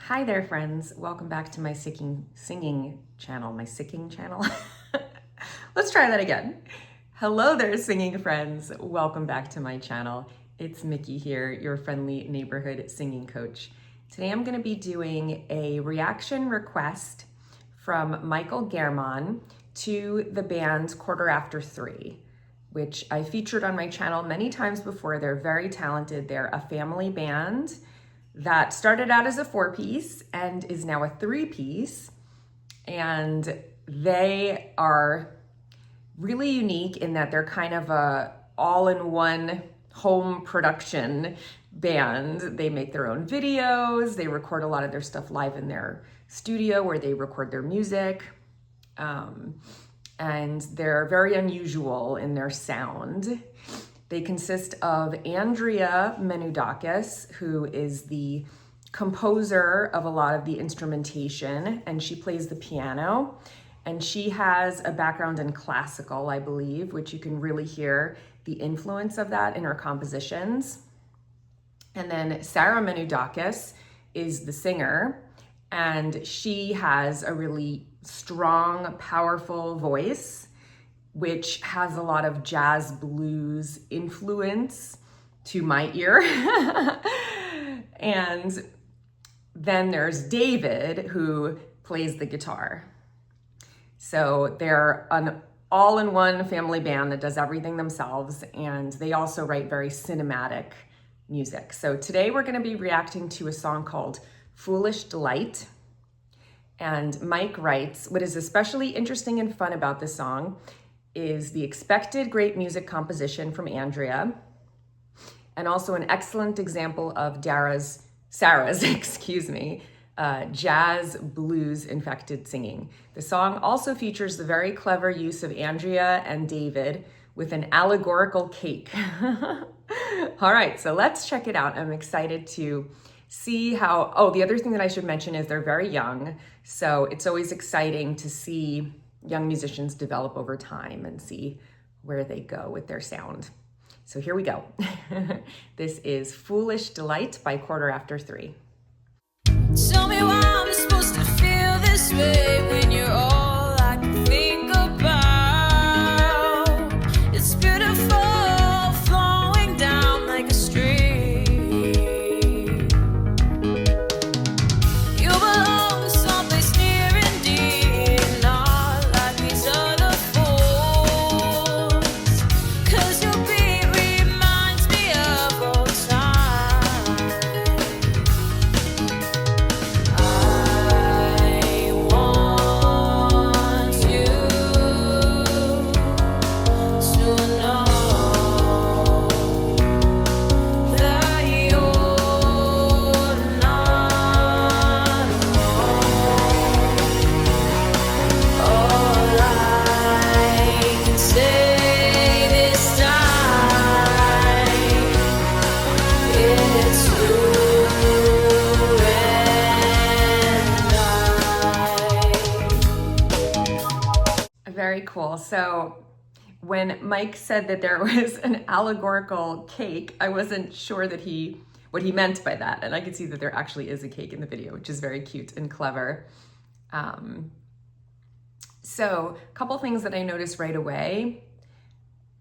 Hi there, friends. Welcome back to my singing channel. Let's try that again. Hello there, singing friends. Welcome back to my channel. It's Mickey here, your friendly neighborhood singing coach. Today I'm going to be doing a reaction request from Michael German to the band Quarter After Three, which I featured on my channel many times before. They're very talented. They're a family band that started out as a 4-piece and is now a 3-piece. And they are really unique in that they're kind of a all-in-one home production band. They make their own videos. They record a lot of their stuff live in their studio where they record their music. And they're very unusual in their sound. They consist of Andrea Menudakis, who is the composer of a lot of the instrumentation, and she plays the piano. And she has a background in classical, I believe, which you can really hear the influence of that in her compositions. And then Sarah Menudakis is the singer, and she has a really strong, powerful voice, which has a lot of jazz blues influence to my ear. And then there's David, who plays the guitar. So they're an all-in-one family band that does everything themselves, and they also write very cinematic music. So today we're going to be reacting to a song called Foolish Delight. And Mike writes, what is especially interesting and fun about this song is the expected great music composition from Andrea, and also an excellent example of Sarah's, jazz blues infected singing. The song also features the very clever use of Andrea and David with an allegorical cake. All right, so let's check it out. I'm excited to see how, the other thing that I should mention is they're very young. So it's always exciting to see young musicians develop over time and see where they go with their sound. So here we go. This is Foolish Delight by Quarter After Three. Tell me why I'm supposed to feel this way when you're all I can think about. It's beautiful, flowing down like a stream. You belong to someplace near and dear, not like these other fools. 'Cause your beat reminds me of old times. I want you to know that you're not alone. All I can say this time, it's you and I. Very cool. So when Mike said that there was an allegorical cake, I wasn't sure what he meant by that. And I could see that there actually is a cake in the video, which is very cute and clever. So a couple things that I noticed right away.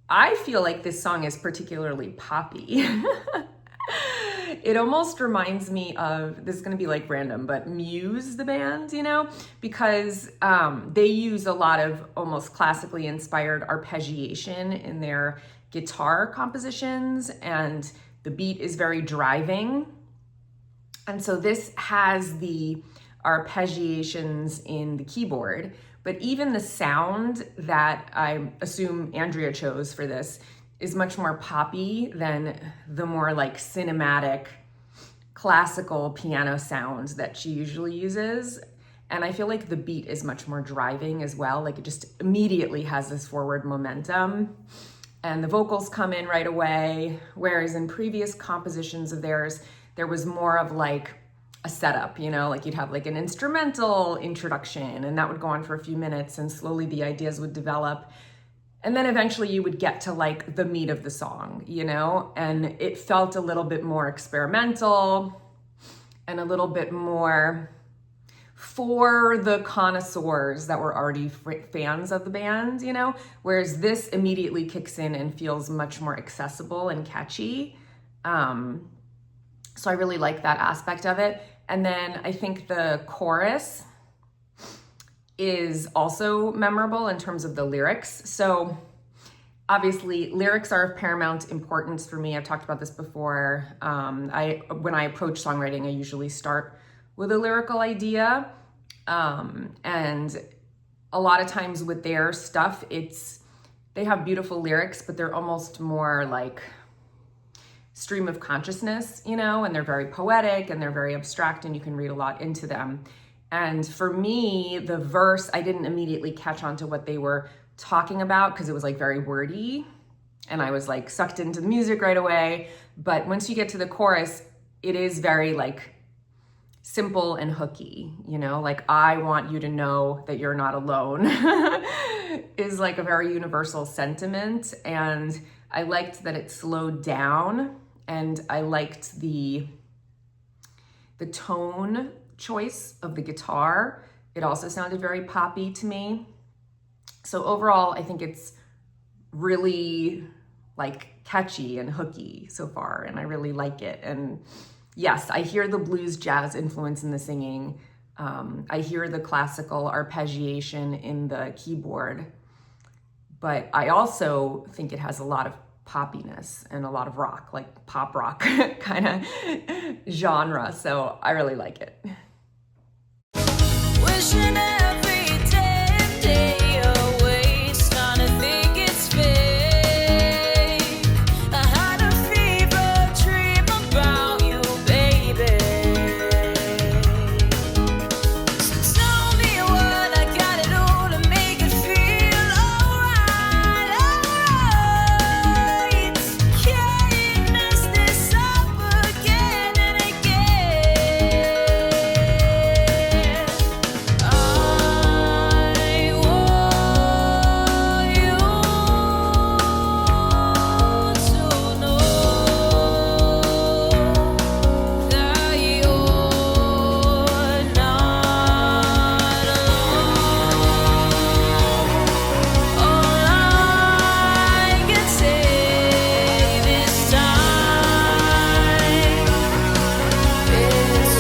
I feel like this song is particularly poppy. It almost reminds me of, this is going to be like random, but Muse, the band, because they use a lot of almost classically inspired arpeggiation in their guitar compositions, and the beat is very driving. And so this has the arpeggiations in the keyboard, but even the sound that I assume Andrea chose for this is much more poppy than the more like cinematic classical piano sounds that she usually uses. And I feel like the beat is much more driving as well. Like it just immediately has this forward momentum, and the vocals come in right away. Whereas in previous compositions of theirs, there was more of like a setup, like you'd have like an instrumental introduction, and that would go on for a few minutes, and slowly the ideas would develop. And then eventually you would get to like the meat of the song, and it felt a little bit more experimental. and a little bit more for the connoisseurs that were already fans of the band, you know, whereas this immediately kicks in and feels much more accessible and catchy. So I really like that aspect of it. And then I think the chorus is also memorable in terms of the lyrics. So obviously lyrics are of paramount importance for me. I've talked about this before. When I approach songwriting, I usually start with a lyrical idea. And a lot of times with their stuff, they have beautiful lyrics, but they're almost more like stream of consciousness, you know, and they're very poetic and they're very abstract and you can read a lot into them. And for me, the verse, I didn't immediately catch on to what they were talking about because it was like very wordy and I was like sucked into the music right away. But once you get to the chorus, it is very like simple and hooky, you know, like I want you to know that you're not alone is like a very universal sentiment. And I liked that it slowed down and I liked the tone choice of the guitar. It also sounded very poppy to me. So overall, I think it's really like catchy and hooky so far, and I really like it. And yes, I hear the blues jazz influence in the singing. I hear the classical arpeggiation in the keyboard, but I also think it has a lot of poppiness and a lot of rock, like pop rock kind of genre. So I really like it. Wishing every damn day away, starting to think it's fake. I had a fever dream about you, baby. So tell me what I gotta do to make it feel alright, alright. Can't mess this up again and again. I want you to know that you're not alone. All I can say this time is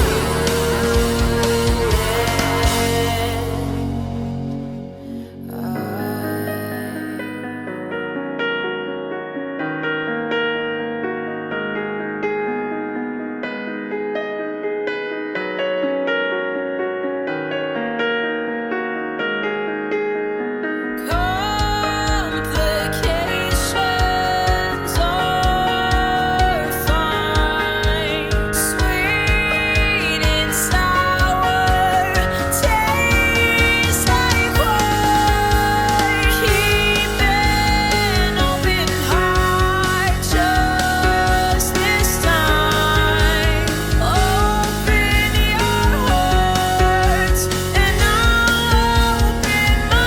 complications are fine, sweet and sour, taste like wine. Keep an open heart just this time. Open your heart and I'll open mine.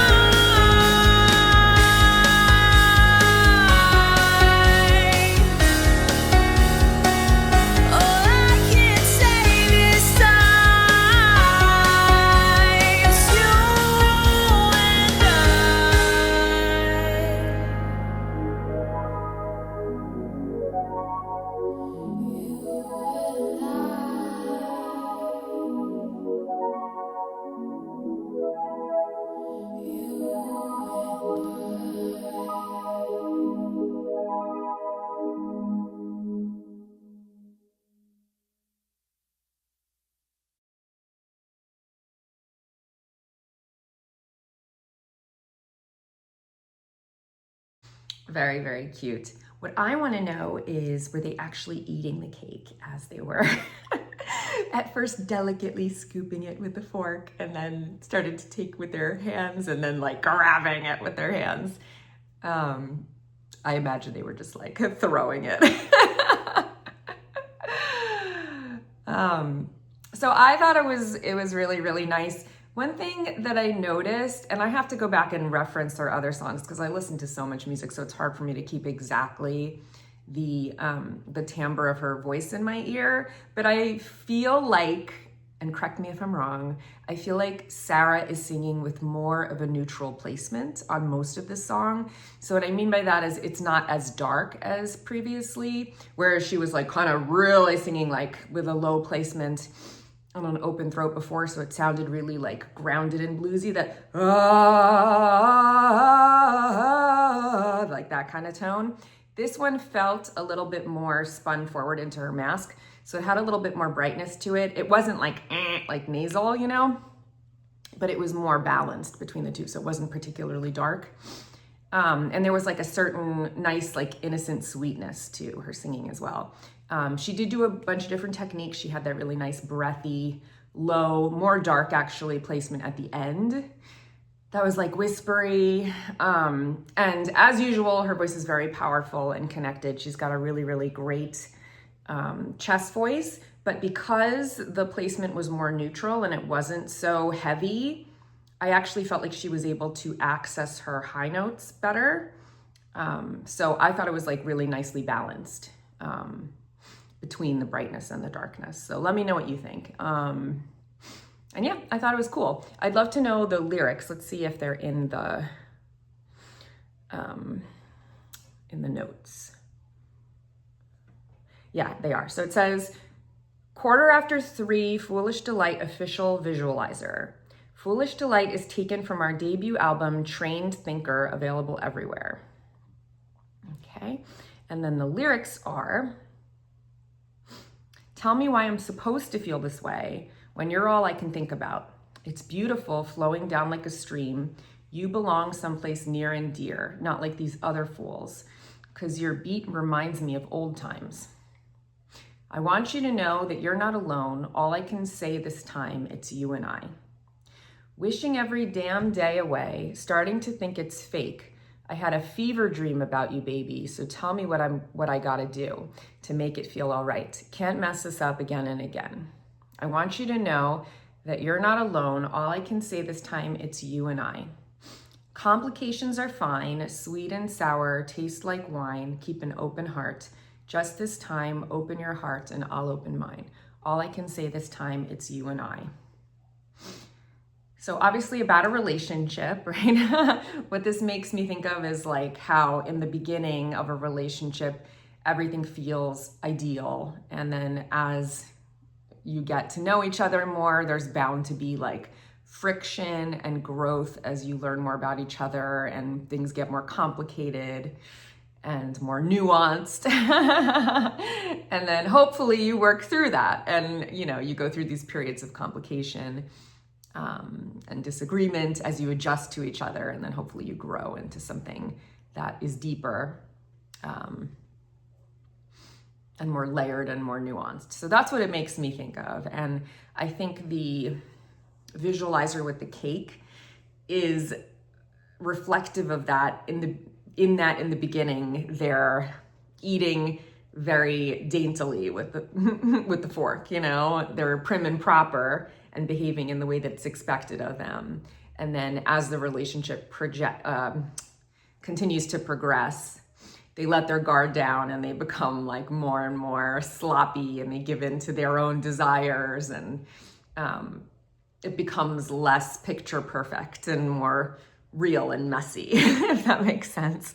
All I can say this time is you and Very, very cute. What I want to know is, were they actually eating the cake as they were at first delicately scooping it with a fork and then started to take with their hands and then like grabbing it with their hands? I imagine they were just like throwing it. So I thought it was really, really nice. One thing that I noticed, and I have to go back and reference our other songs because I listen to so much music, so it's hard for me to keep exactly the timbre of her voice in my ear, but I feel like, and correct me if I'm wrong, I feel like Sarah is singing with more of a neutral placement on most of the song. So what I mean by that is it's not as dark as previously, whereas she was like kind of really singing like with a low placement on an open throat before, so it sounded really like grounded and bluesy, that like that kind of tone. This one felt a little bit more spun forward into her mask, so it had a little bit more brightness to it. It wasn't like nasal, you know, but it was more balanced between the two, so it wasn't particularly dark. And there was like a certain nice, like innocent sweetness to her singing as well. She did do a bunch of different techniques. She had that really nice breathy, low, more dark actually placement at the end. That was like whispery. And as usual, her voice is very powerful and connected. She's got a really, really great chest voice, but because the placement was more neutral and it wasn't so heavy, I actually felt like she was able to access her high notes better. So I thought it was like really nicely balanced between the brightness and the darkness. So let me know what you think. And yeah, I thought it was cool. I'd love to know the lyrics. Let's see if they're in the notes. Yeah, they are. So it says, 3:15, Foolish Delight official visualizer. Foolish Delight is taken from our debut album, Trained Thinker, available everywhere. Okay, and then the lyrics are, tell me why I'm supposed to feel this way when you're all I can think about. It's beautiful, flowing down like a stream. You belong someplace near and dear, not like these other fools, 'cause your beat reminds me of old times. I want you to know that you're not alone. All I can say this time, it's you and I. Wishing every damn day away, starting to think it's fake. I had a fever dream about you, baby, so tell me what I gotta do to make it feel all right. Can't mess this up again and again. I want you to know that you're not alone. All I can say this time, it's you and I. Complications are fine, sweet and sour, taste like wine, keep an open heart. Just this time, open your heart and I'll open mine. All I can say this time, it's you and I. So obviously about a relationship, right? What this makes me think of is like how in the beginning of a relationship, everything feels ideal. And then as you get to know each other more, there's bound to be like friction and growth as you learn more about each other and things get more complicated and more nuanced. And then hopefully you work through that and, you know, you go through these periods of complication and disagreement as you adjust to each other, and then hopefully you grow into something that is deeper and more layered and more nuanced. So that's what it makes me think of. And I think the visualizer with the cake is reflective of that. In the beginning, they're eating very daintily with the fork, you know, they're prim and proper and behaving in the way that's expected of them. And then as the relationship continues to progress, they let their guard down and they become like more and more sloppy and they give in to their own desires, and it becomes less picture perfect and more real and messy, if that makes sense.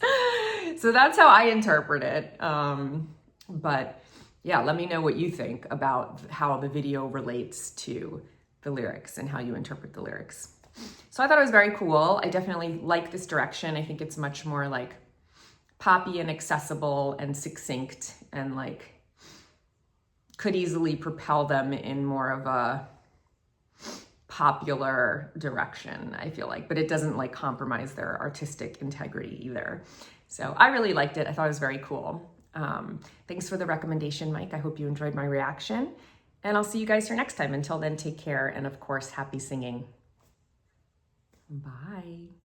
So that's how I interpret it. But yeah, let me know what you think about how the video relates to the lyrics and how you interpret the lyrics. So I thought it was very cool. I definitely like this direction. I think it's much more like poppy and accessible and succinct, and like could easily propel them in more of a popular direction, I feel like, but it doesn't like compromise their artistic integrity either. So I really liked it. I thought it was very cool. Thanks for the recommendation, Mike. I hope you enjoyed my reaction, and I'll see you guys here next time. Until then, take care, and of course, happy singing. Bye.